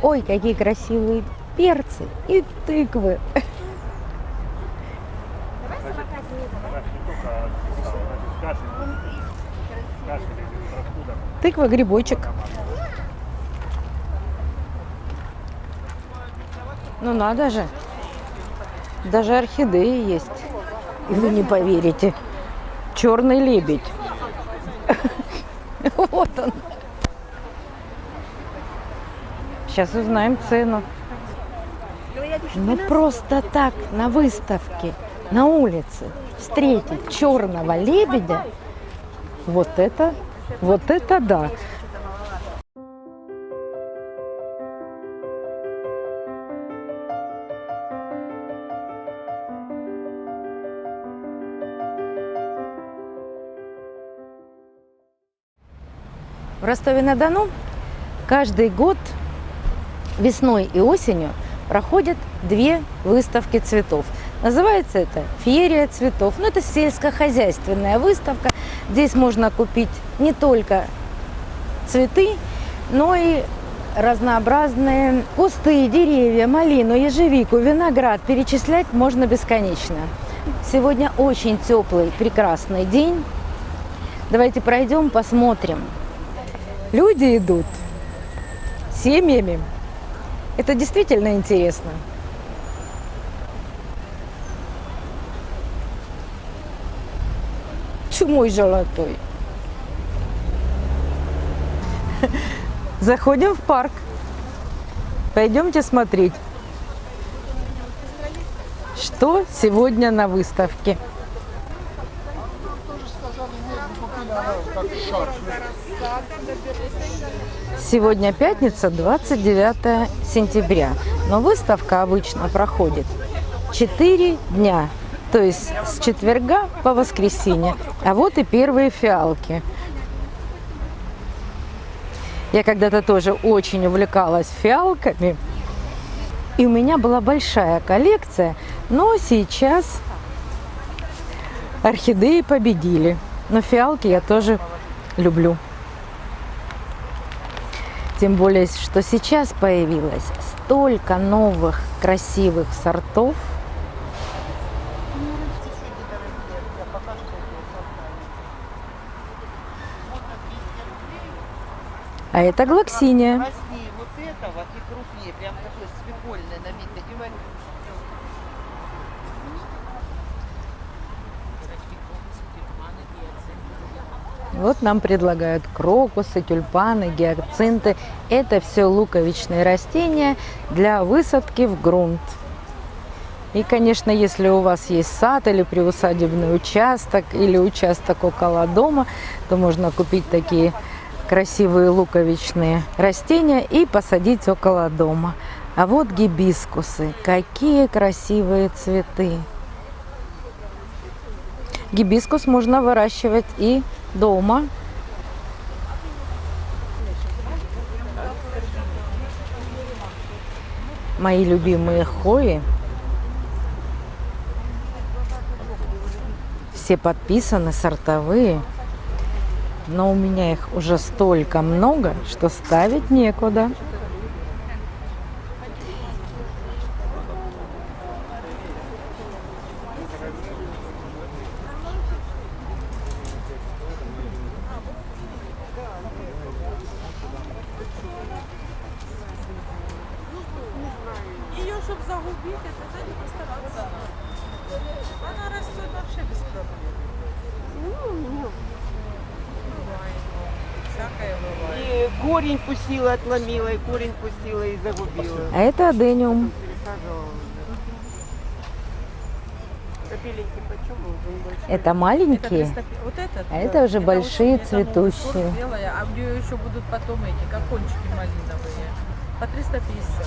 Ой, какие красивые перцы и тыквы. Тыква, грибочек. Ну надо же. Даже орхидеи есть. И вы не поверите. Черный лебедь. Вот он. Сейчас узнаем цену. Ну просто так на выставке, на улице встретить черного лебедя, вот это да. В Ростове-на-Дону каждый год весной и осенью проходят две выставки цветов. Называется это «Феерия цветов». Ну, это сельскохозяйственная выставка. Здесь можно купить не только цветы, но и разнообразные кусты, деревья, малину, ежевику, виноград. Перечислять можно бесконечно. Сегодня очень теплый, прекрасный день. Давайте пройдем, посмотрим. Люди идут семьями. Это действительно интересно. Мой золотой. Заходим в парк. Пойдемте смотреть, что сегодня на выставке. Сегодня пятница, 29 сентября. Но выставка обычно проходит 4 дня. То есть с четверга по воскресенье. А вот и первые фиалки. Я когда-то тоже очень увлекалась фиалками. И у меня была большая коллекция. Но сейчас орхидеи победили. Но фиалки я тоже люблю. Тем более, что сейчас появилось столько новых красивых сортов. А это глоксиния. Краснее вот этого и крупнее, прям такой свекольный на вид. Вот нам предлагают крокусы, тюльпаны, гиацинты. Это все луковичные растения для высадки в грунт. И, конечно, если у вас есть сад или приусадебный участок, или участок около дома, то можно купить такие красивые луковичные растения и посадить около дома. А вот гибискусы. Какие красивые цветы. Гибискус можно выращивать и дома. Мои любимые хои. Все подписаны, сортовые. Но у меня их уже столько много, что ставить некуда. Ее, чтобы загубить, это надо постараться. Она растет вообще без проблем. Всякое бывает. И корень пустила, отломила, и корень пустила и загубила. А это адениум. Пересаживала. Капеленьки почем? Это маленькие, Вот этот, а это уже большие очень, это, ну, цветущие. сорт белая, а у нее еще будут потом эти, как кончики малиновые. По 350.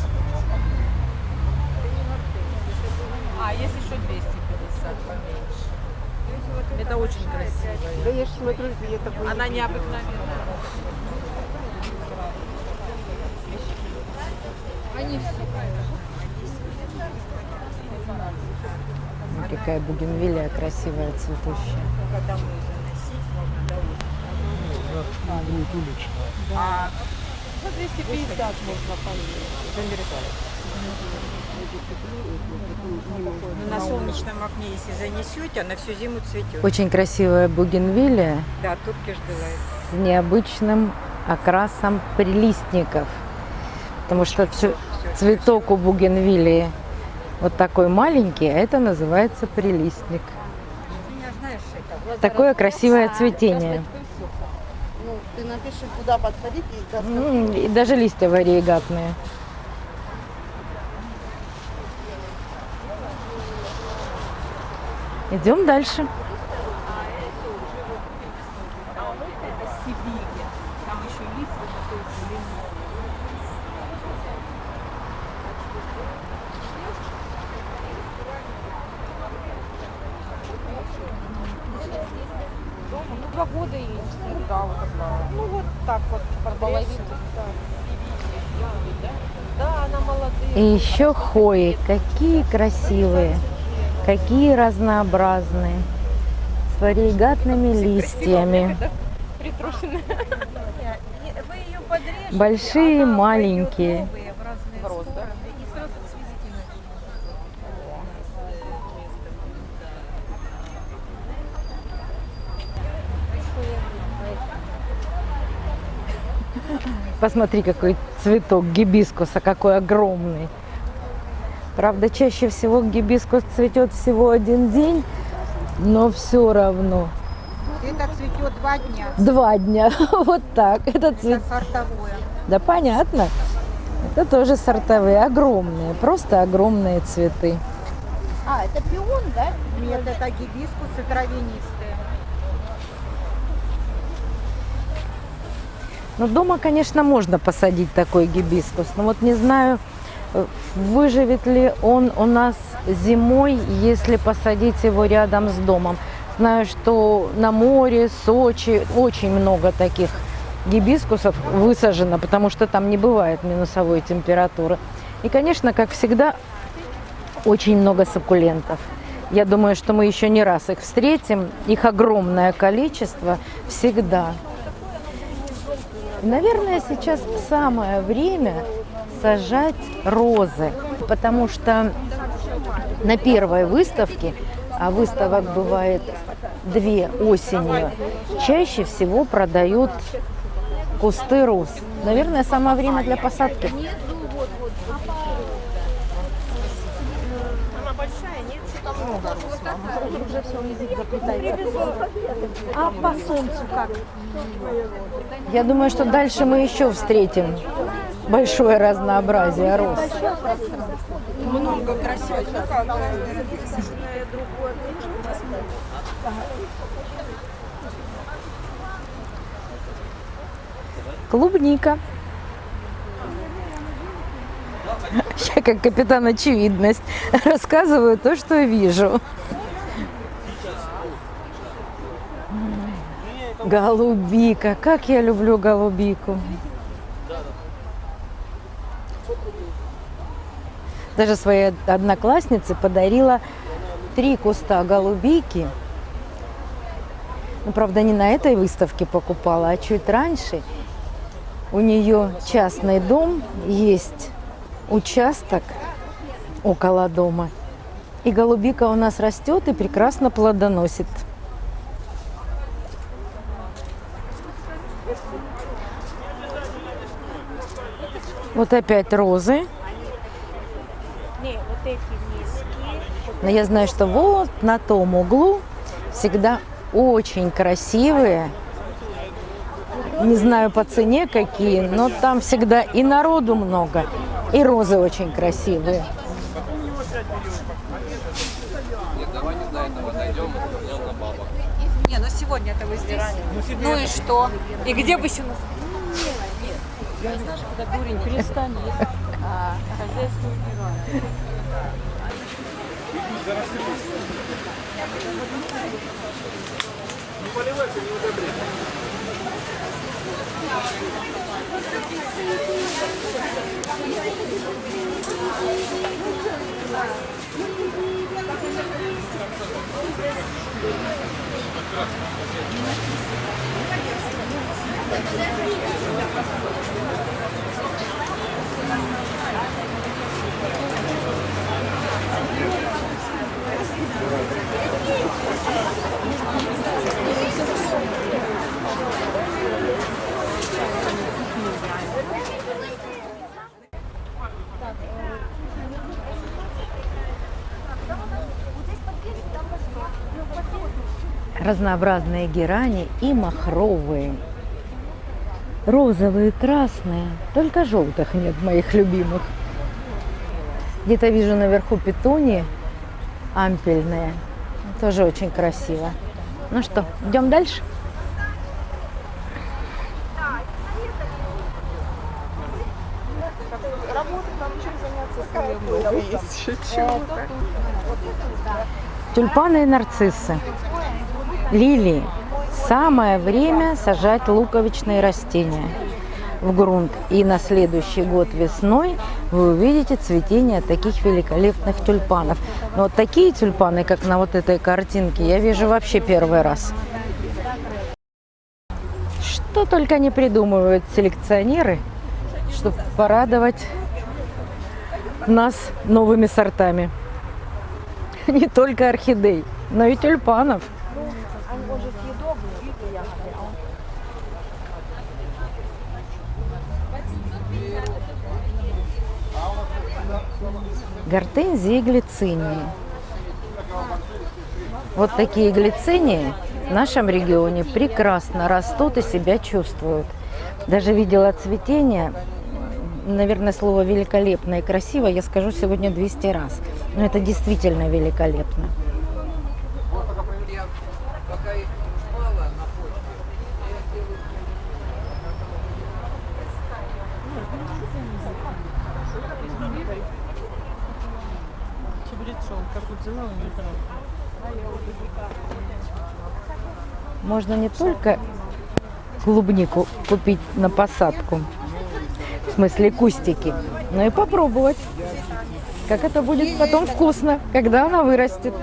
А, есть еще 250 поменьше. Это очень красиво. Да я же смотрю, я такой... Она необыкновенная. Они все. Какая бугенвилия красивая, цветущая. Когда мы носить, можно довольно. А За 250 можно понять. Ну, на солнечном окне, если занесете, она всю зиму цветет. Очень красивая бугенвиллия Да, турки ждала. с необычным окрасом прилистников. Потому что цветок у бугенвиллии вот такой маленький, а это называется прилистник. Такое красивое цветение. Ну, ты напиши, куда подходить и И даже листья вариегатные. Идем дальше. Ну вот так вот, половинку. Да, она молодая. И еще хвои. Какие красивые, какие разнообразные. С вариегатными листьями. Притрушенная. Вы ее подрежете, Большие, она маленькие. пойдет новые в разные стороны. И сразу цвести начнет. Посмотри, какой цветок гибискуса, какой огромный. Правда, чаще всего гибискус цветет всего один день, но все равно. Это цветет 2 дня. 2 дня. Вот так. Это цвет. Сортовое. Да, понятно. Это тоже сортовые, огромные, просто огромные цветы. А, это пион, да? Нет, это гибискусы травянистые. Ну, дома, конечно, можно посадить такой гибискус, но вот не знаю, выживет ли он у нас зимой, если посадить его рядом с домом. Знаю, что на море, Сочи очень много таких гибискусов высажено, потому что там не бывает минусовой температуры. И, конечно, как всегда, очень много суккулентов. Я думаю, что мы еще не раз их встретим. Их огромное количество всегда. Наверное, сейчас самое время сажать розы, потому что на первой выставке, а выставок бывает 2 осенью, чаще всего продают кусты роз. Наверное, самое время для посадки. А по солнцу как? Я думаю, что дальше мы еще встретим большое разнообразие роз. Много красивых. Ну как? Клубника. Я как капитан очевидность рассказываю то, что вижу. Голубика. Как я люблю голубику. Даже своей однокласснице подарила 3 куста голубики. Ну, правда, не на этой выставке покупала, а чуть раньше. У нее частный дом, есть участок около дома. И голубика у нас растет и прекрасно плодоносит. Вот опять розы. Не, вот эти низкие. Но я знаю, что вот на том углу всегда очень красивые. Не знаю по цене какие, но там всегда и народу много, и розы очень красивые. Не, ну сегодня-то вы здесь. Ну и что? И где бы еще... Перестань есть. Хозяйство убирает. разнообразные герани и махровые. Розовые, красные, только желтых нет моих любимых. Где-то вижу наверху петунии ампельные, тоже очень красиво. Ну что, идем дальше? Тюльпаны и нарциссы. Лилии. Самое время сажать луковичные растения в грунт. И на следующий год весной вы увидите цветение таких великолепных тюльпанов. Но вот такие тюльпаны, как на вот этой картинке, я вижу вообще первый раз. Что только не придумывают селекционеры, чтобы порадовать нас новыми сортами. Не только орхидей, но и тюльпанов. Гортензии и глицинии. Вот такие глицинии в нашем регионе прекрасно растут и себя чувствуют. Даже видела цветение, наверное, слово великолепно и красиво я скажу сегодня 200 раз. Но это действительно великолепно. Можно не только клубнику купить на посадку, в смысле кустики, но и попробовать, как это будет потом вкусно, когда она вырастет.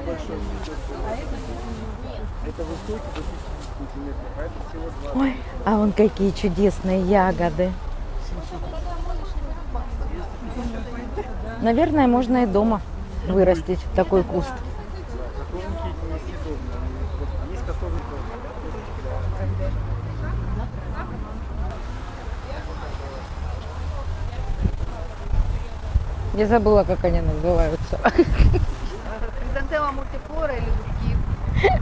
Ой, а вон какие чудесные ягоды. Наверное, можно и дома вырастить такой куст. Я забыла, как они называются. Хризантема мультифлора или дубки?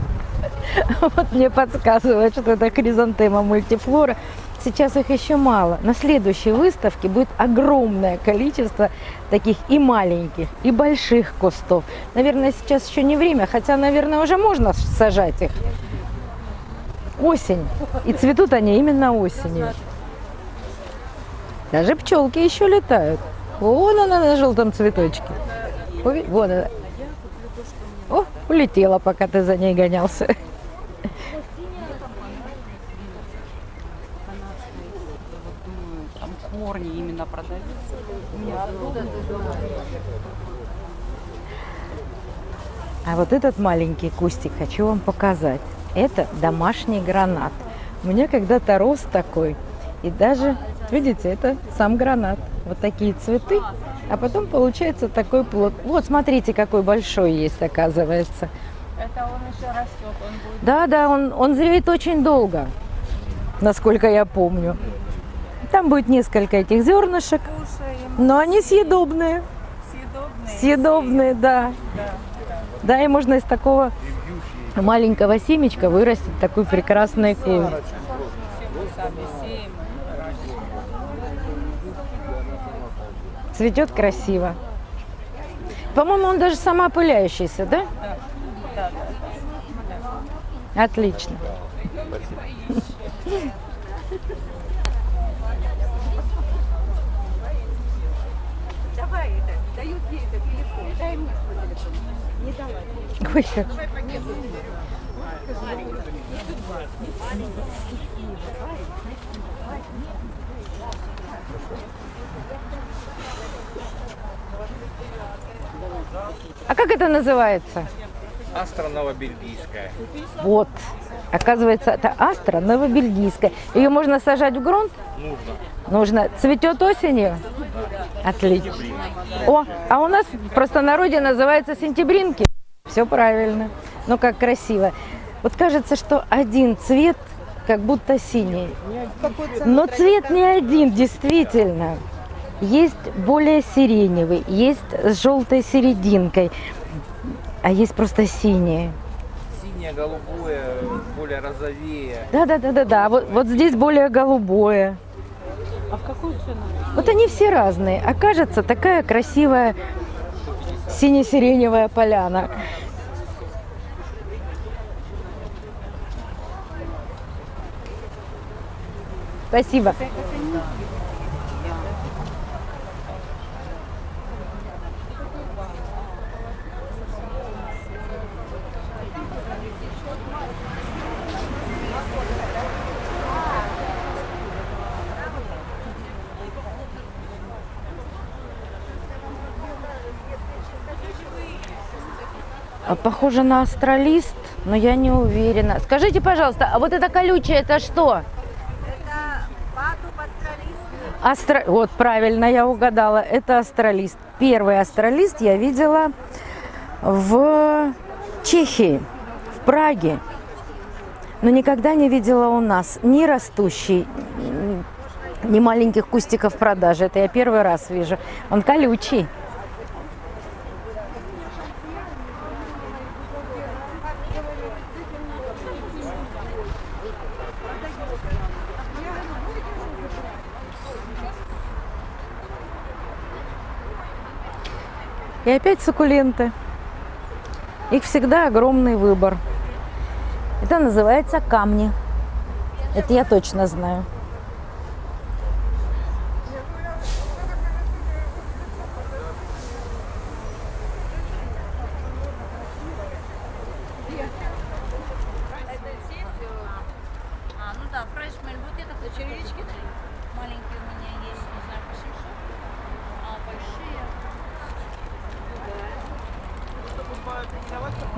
Вот мне подсказывают, что это хризантема мультифлора. Сейчас их еще мало. На следующей выставке будет огромное количество таких и маленьких, и больших кустов. Наверное, сейчас еще не время, хотя, наверное, уже можно сажать их. Осень. И цветут они именно осенью. Даже пчелки еще летают. Вон она на желтом цветочке. Ой, вон она. О, улетела, пока ты за ней гонялся. Там корни именно продаются. А вот этот маленький кустик хочу вам показать. Это домашний гранат. У меня когда-то рос такой. И даже, видите, это сам гранат. Вот такие цветы. А потом получается такой плод. Вот, смотрите, какой большой есть, оказывается. Это он еще растет, он будет... Да, он зреет очень долго, насколько я помню. Там будет несколько этих зернышек, но они съедобные. Съедобные, да. Да, и можно из такого маленького семечка вырастить такой прекрасный куст. Цветет красиво. По-моему, он даже самоопыляющийся, да? Да. Отлично. Давай это, дают ей это телефон. Дай мне свой телефон. Не давай. Ой, как. А как это называется? Астра новобельгийская. Вот. Оказывается, это астра новобельгийская. Ее можно сажать в грунт? Нужно. Цветет осенью? Отлично. О, а у нас в простонародье называется сентябринки. Все правильно. Ну, как красиво. Вот кажется, что один цвет как будто синий. Но цвет не один, действительно. Есть более сиреневый, есть с желтой серединкой, а есть просто синие. синее, голубое, более розовее. Да. Вот здесь более голубое. А в какую цену? Вот они все разные. А кажется, такая красивая сине-сиреневая поляна. Спасибо. Похоже на астролист, но я не уверена. Скажите, пожалуйста, а вот это колючее, это что? Вот, правильно, я угадала. Это астролист. Первый астролист я видела в Чехии, в Праге. Но никогда не видела у нас ни растущий, ни маленьких кустиков в продаже. Это я первый раз вижу. Он колючий. И опять суккуленты. Их всегда огромный выбор. Это называется камни. Это я точно знаю. Ну да, фрешмен, вот это червячки маленькие у меня есть, не знаю, по 700, а большие.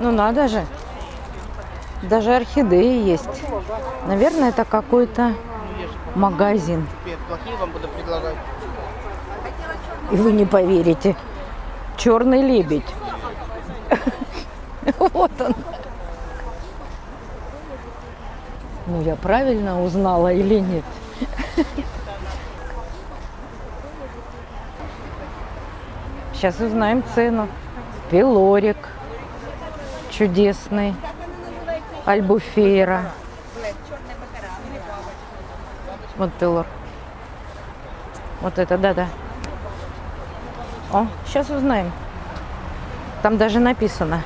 Ну надо же. Даже орхидеи есть. Наверное, это какой-то магазин. Плохие вам буду предлагать. И вы не поверите. Черный лебедь. Вот он. Ну, я правильно узнала или нет? Сейчас узнаем цену. Пилорик чудесный. Альбуфейра. Вот пилор. Вот это, да. О, сейчас узнаем. Там даже написано.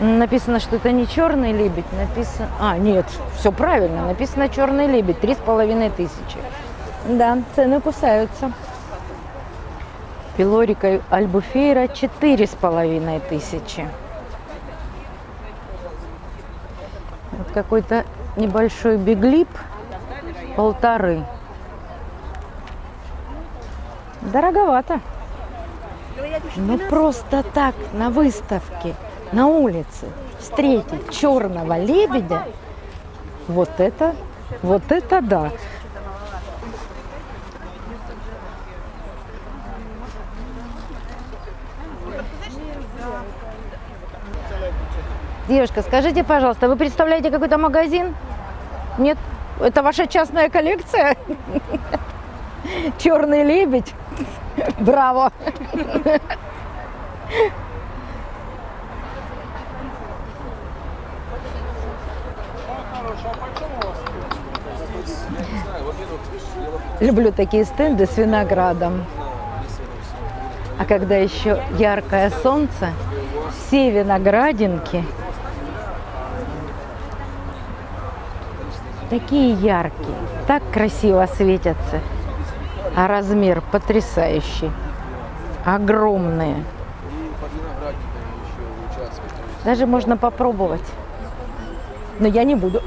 Написано, что это не черный лебедь. Написано... А, нет, все правильно. Написано черный лебедь. 3500. Да, цены кусаются. Пилорика альбуфейра 4500. Вот какой-то небольшой биглип 1500. Дороговато. Ну просто так на выставке, на улице встретить черного лебедя, вот это да. Девушка, скажите, пожалуйста, вы представляете какой-то магазин? Нет? Это ваша частная коллекция? Черный лебедь? Браво! Люблю такие стенды с виноградом. А когда еще яркое солнце, все виноградинки такие яркие, так красиво светятся. А размер потрясающий. Огромные. Даже можно попробовать. Но я не буду.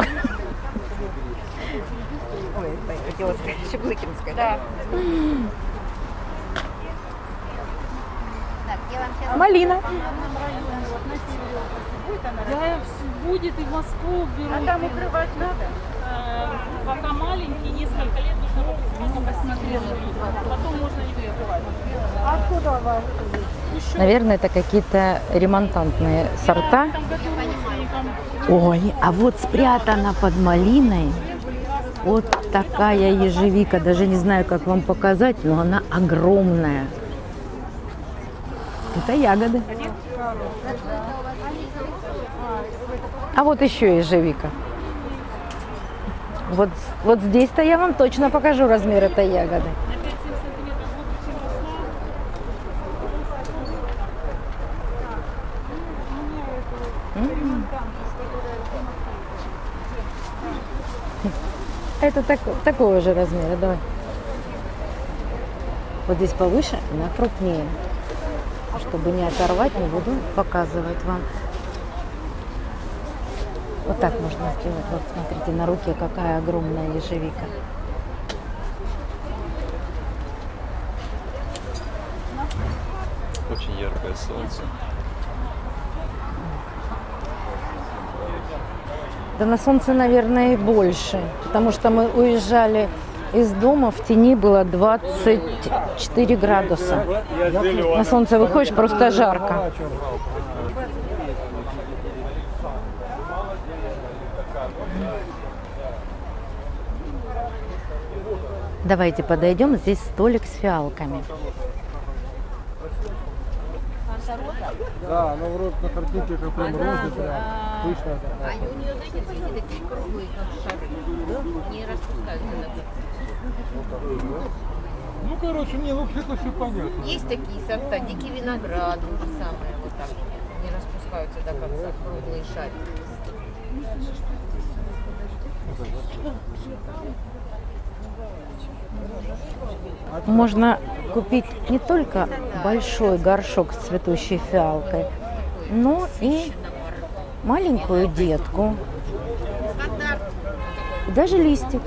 Ой, это Щеглыкинская, да? Малина. Да, будет и в Москву берут. А там укрывать надо? Пока маленький, несколько лет нужно посмотреть. Потом можно не прикрывать. Откуда у вас? Наверное, это какие-то ремонтантные сорта. Ой, а вот спрятана под малиной вот такая ежевика. Даже не знаю, как вам показать, но она огромная. Это ягоды. А вот еще ежевика. Вот здесь-то я вам точно покажу размер этой ягоды. Это такого же размера, давай. Вот здесь повыше, она крупнее. Чтобы не оторвать, не буду показывать вам. Вот так можно сделать. Вот смотрите, на руке какая огромная ежевика. Очень яркое солнце. Да на солнце, наверное, и больше. Потому что мы уезжали из дома, в тени было 24 градуса. На солнце выходишь, просто жарко. Давайте подойдем. Здесь столик с фиалками. Да, она вроде на картинке как прям розы, прям пышная. А у нее, знаете, цветы такие круглые, как шары. Не распускаются иногда. Ну, короче, мне вообще это все понятно. Есть такие сорта, дикий виноград, то же самое, вот так. Не распускаются до конца, круглые шарики. Можно купить не только большой горшок с цветущей фиалкой, но и маленькую детку. И даже листик.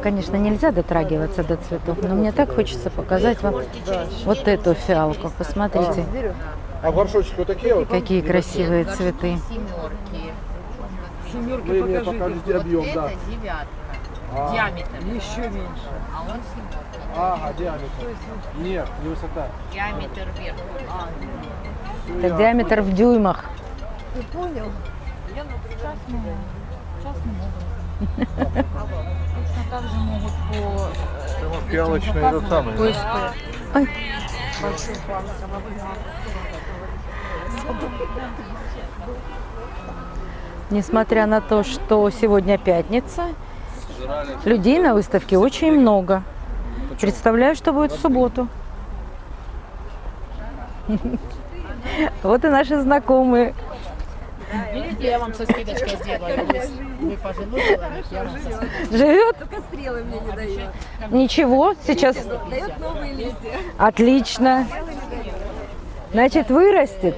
Конечно, нельзя дотрагиваться до цветов, но мне так хочется показать вам вот эту фиалку. Посмотрите, А горшочки вот такие вот? какие красивые цветы. Семерки. Вы мне покажите объем, да. Это девятка. А, Диаметр. Еще меньше. А он семерка. ага, диаметр. Нет, не высота. Диаметр вверх. Это диаметр в дюймах. Точно так же могут по Фиалочный этот самый. Ой. Несмотря на то, что сегодня пятница, людей на выставке очень много. Представляю, что будет в субботу. Вот и наши знакомые. Видите, я вам со скидочкой сделаю. Вы по жену человек, я вам со скидочкой. Живет? Только стрелы мне не дает. Ничего, сейчас Дает новые листья. отлично. Значит, вырастет.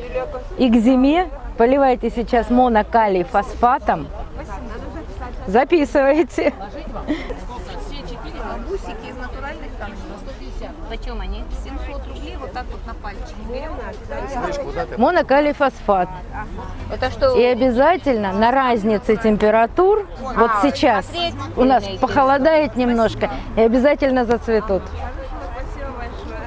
И к зиме поливайте сейчас монокалий фосфатом. Записывайте. Бусики из натуральных камней. 150. Почем они? 700 рублей. Вот так вот на пальчик берем. Монокалий фосфат. Это что? И обязательно на разнице температур, вот сейчас у нас похолодает немножко, и обязательно зацветут. Спасибо большое.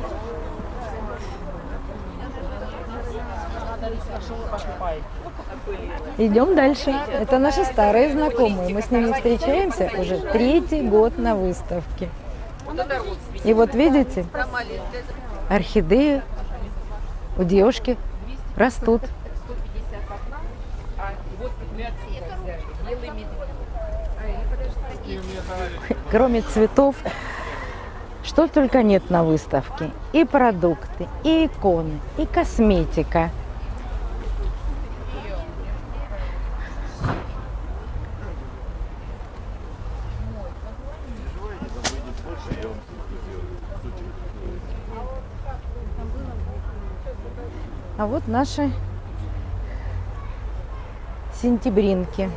Идем дальше. Это наши старые знакомые. Мы с ними встречаемся уже 3-й год на выставке. И вот видите, орхидеи у девушки растут. Кроме цветов, что только нет на выставке. И продукты, и иконы, и косметика. А вот наши сентябринки.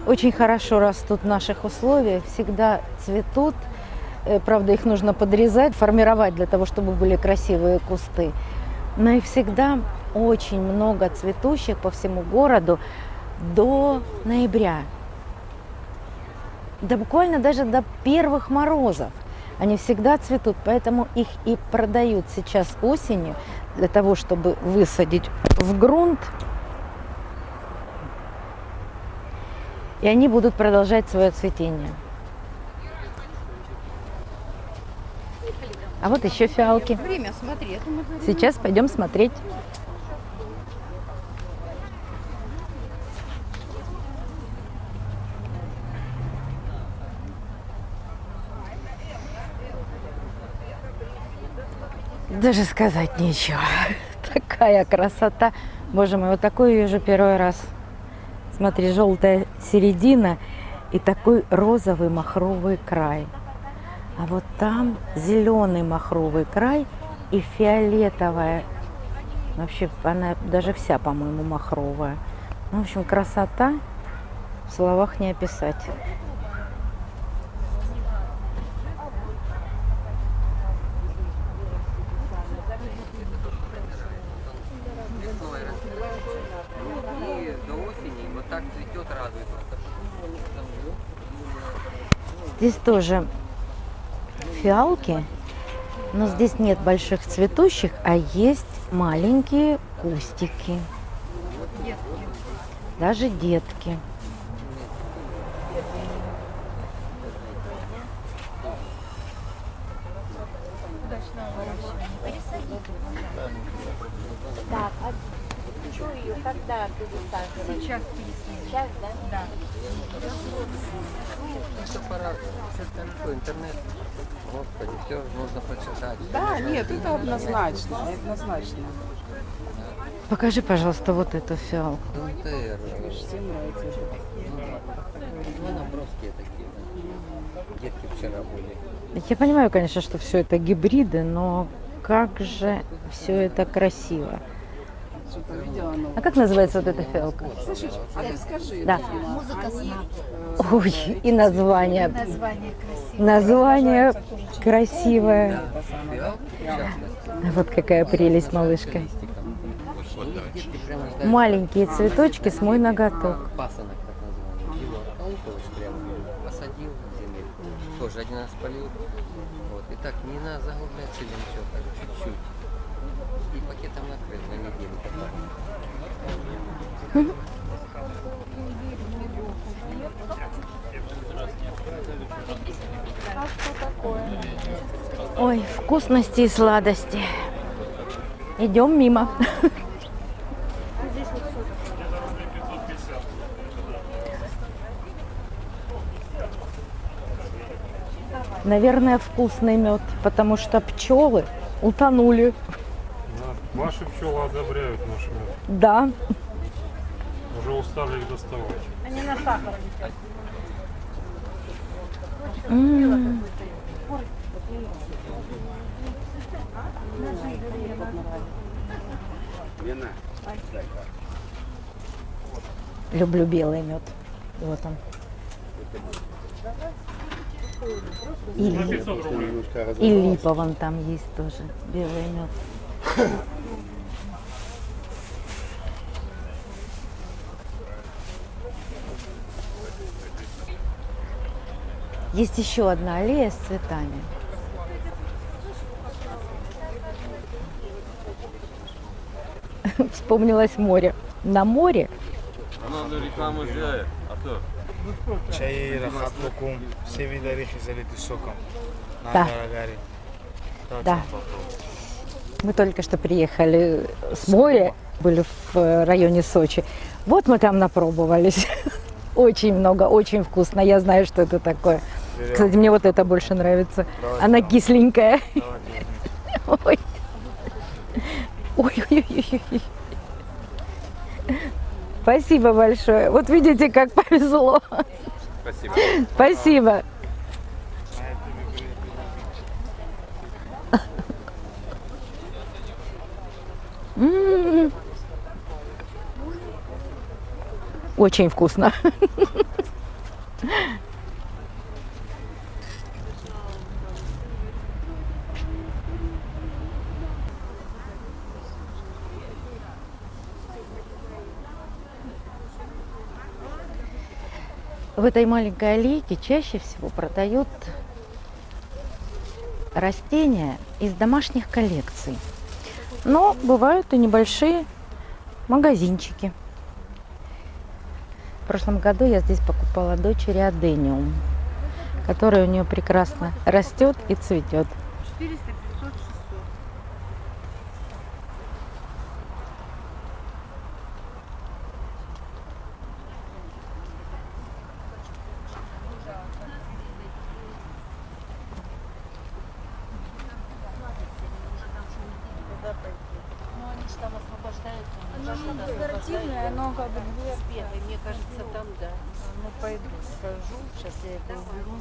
Очень хорошо растут в наших условиях, всегда цветут. Правда, их нужно подрезать, формировать для того, чтобы были красивые кусты. Но и всегда очень много цветущих по всему городу до ноября. Да буквально даже до первых морозов. Они всегда цветут, поэтому их и продают сейчас осенью для того, чтобы высадить в грунт. И они будут продолжать свое цветение. А вот еще фиалки. Время, смотри. Сейчас пойдем смотреть. Даже сказать нечего. Такая красота. Боже мой, вот такой я вижу первый раз. Смотри, желтая середина и такой розовый махровый край. А вот там зеленый махровый край и фиолетовая. Вообще она даже вся, по-моему, махровая. Ну, в общем, красота в словах не описать. И до осени вот так цветет, радует. Здесь тоже фиалки, но здесь нет больших цветущих, а есть маленькие кустики. Даже детки. Так, а что ее, когда ты высаживаешь? Сейчас пересадишь. Сейчас, да? Да. Все пора, все хорошо, интернет. Господи, все нужно почитать. Да, нет, это однозначно, однозначно. Покажи, пожалуйста, вот эту фиалку. ЛТР. Всем нравится это. Ну, наброски такие. Детки вчера были. Я понимаю, конечно, что все это гибриды, но как же все это красиво. Что-то видела оно. А как называется вот эта фиалка? Слушай, а ты скажи. Да. Музыка сна. Ой, и название. Название красивое. Название красивое. Фиалки, в частности, Вот какая прелесть, малышка. листиком. И детки прямо ждали. Маленькие цветочки с мой ноготок. Пасынок так называемый. Его Лукович прямо посадил в землю. Тоже один раз полил. Вот. И так не надо заглублять сильно ничего, так чуть-чуть. И пакетом накрыть на неделю. Ой, вкусности и сладости. Идем мимо. Наверное, вкусный мед, потому что пчелы утонули. Да, ваши пчелы одобряют наш мед. Да. Уже устали их доставать. М. Люблю белый мед. Вот он. И липа вон там есть тоже. Белый мед. Есть еще одна аллея с цветами. Вспомнилось море. На море Надо рекламу сделать, а то. Чай, рахат лукум, все виды рихи залиты соком. Да. Нагарагари. Да. Мы только что приехали с моря, были в районе Сочи. Вот мы там напробовались. Очень много, очень вкусно. Я знаю, что это такое. Кстати, мне вот это больше нравится. Она кисленькая. Ой. Ой-ой-ой. Спасибо большое. Вот видите, как повезло. Спасибо. Спасибо. М. Очень вкусно. В этой маленькой аллейке чаще всего продают растения из домашних коллекций. Но бывают и небольшие магазинчики. В прошлом году я здесь покупала дочери адениум, который у нее прекрасно растет и цветет. сильное, но как бы две. Мне кажется, там, да. Ну, пойду, скажу. Сейчас я это уберу.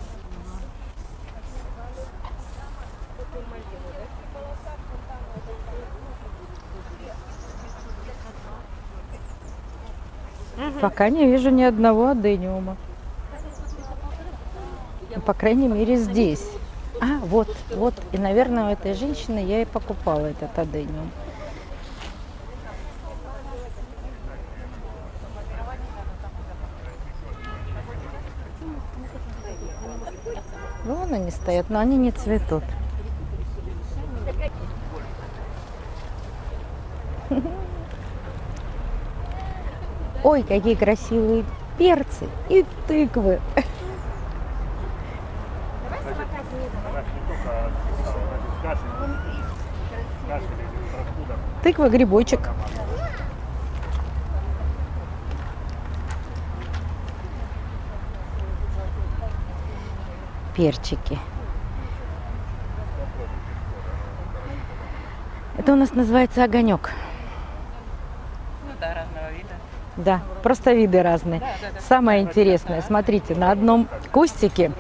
Пока не вижу ни одного адениума. Ну, по крайней мере, здесь. А, вот. И, наверное, у этой женщины я и покупала этот адениум. Вон они стоят, но они не цветут. Ой, какие красивые перцы и тыквы. Тыква, грибочек. Перчики. Это у нас называется огонек. Ну да, разного вида. Да, просто виды разные. Самое интересное, смотрите, на одном кустике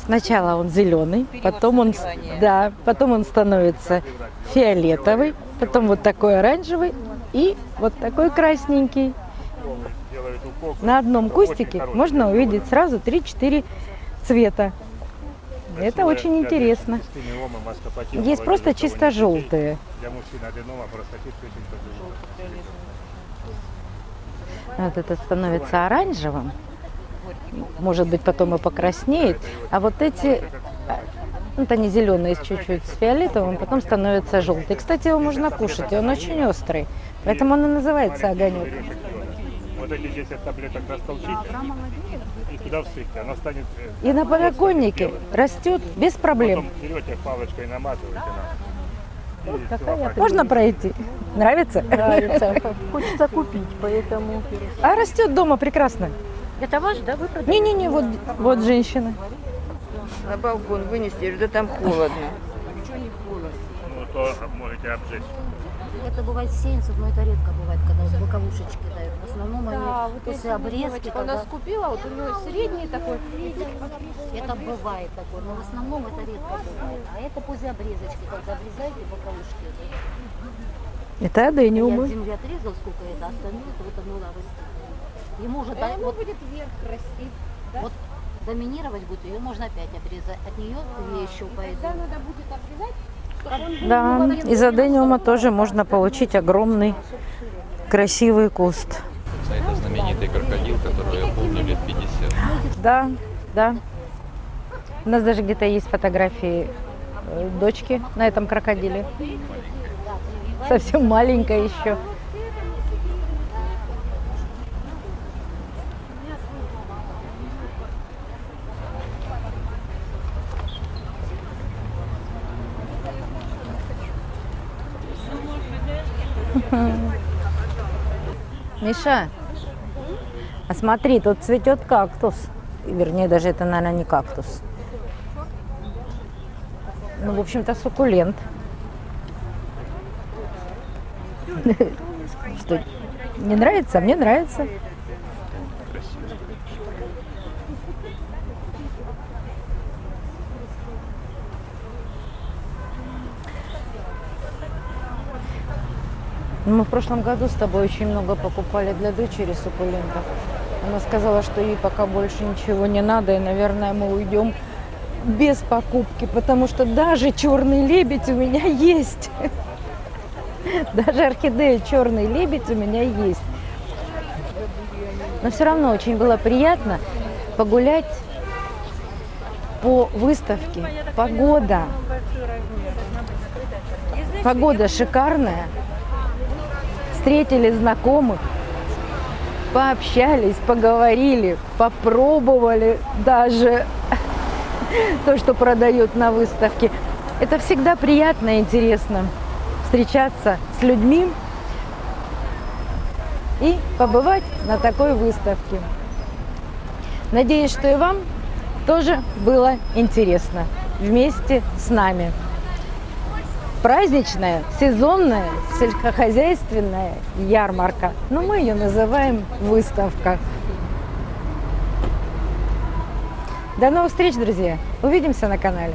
сначала он зеленый, потом он становится фиолетовый, потом вот такой оранжевый и вот такой красненький. На одном кустике можно увидеть сразу 3-4 цвета. Это очень интересно. Есть просто чисто желтые. Вот это становится оранжевым. Может быть, потом и покраснеет. А вот эти, вот они зеленые чуть-чуть с фиолетовым, потом становятся желтые. Кстати, его можно кушать, и он очень острый. Поэтому он и называется огонек. Вот эти 10 таблеток растолчить и туда всыпьте, оно станет... И на подоконнике растет без проблем. Потом берете палочкой, намазываете на. Можно пройти? Нравится? Нравится. Хочется купить, поэтому... А растет дома прекрасно. Это ваш, да? Вы продаете? Не-не-не, вот женщина. На балкон вынести, да там холодно. Ну, то можете обжечь. Это бывает сеянцев, но это редко бывает, когда вот боковушечки дают. В основном они после обрезки. У нас купила, вот у нее средний такой. Это бывает такое, но в основном это редко бывает. А это после обрезочки, когда обрезаете боковушки. Это Я адениумы. от земли отрезал, сколько это, остальное это вот оно растет. Ему уже вот, будет вверх расти. вот доминировать будет, ее можно опять обрезать. От нее две еще пойдут. Когда надо будет обрезать, Да, из адениума тоже можно получить огромный красивый куст. Это знаменитый крокодил, который я помню лет 50. Да, да. У нас даже где-то есть фотографии дочки на этом крокодиле. Совсем маленькая еще. Миша, а смотри, тут цветет кактус. Вернее, даже это, наверное, не кактус. Ну, в общем-то, суккулент. Что, не нравится? Мне нравится. Мы в прошлом году с тобой очень много покупали для дочери суккулентов. Она сказала, что ей пока больше ничего не надо, и, наверное, мы уйдем без покупки, потому что даже черный лебедь у меня есть. Даже орхидея черный лебедь у меня есть. Но все равно очень было приятно погулять по выставке. Погода шикарная. Встретили знакомых, пообщались, поговорили, попробовали даже то, что продают на выставке. Это всегда приятно и интересно встречаться с людьми и побывать на такой выставке. Надеюсь, что и вам тоже было интересно вместе с нами. праздничная, сезонная, сельскохозяйственная ярмарка. Но мы ее называем выставка. До новых встреч, друзья! Увидимся на канале.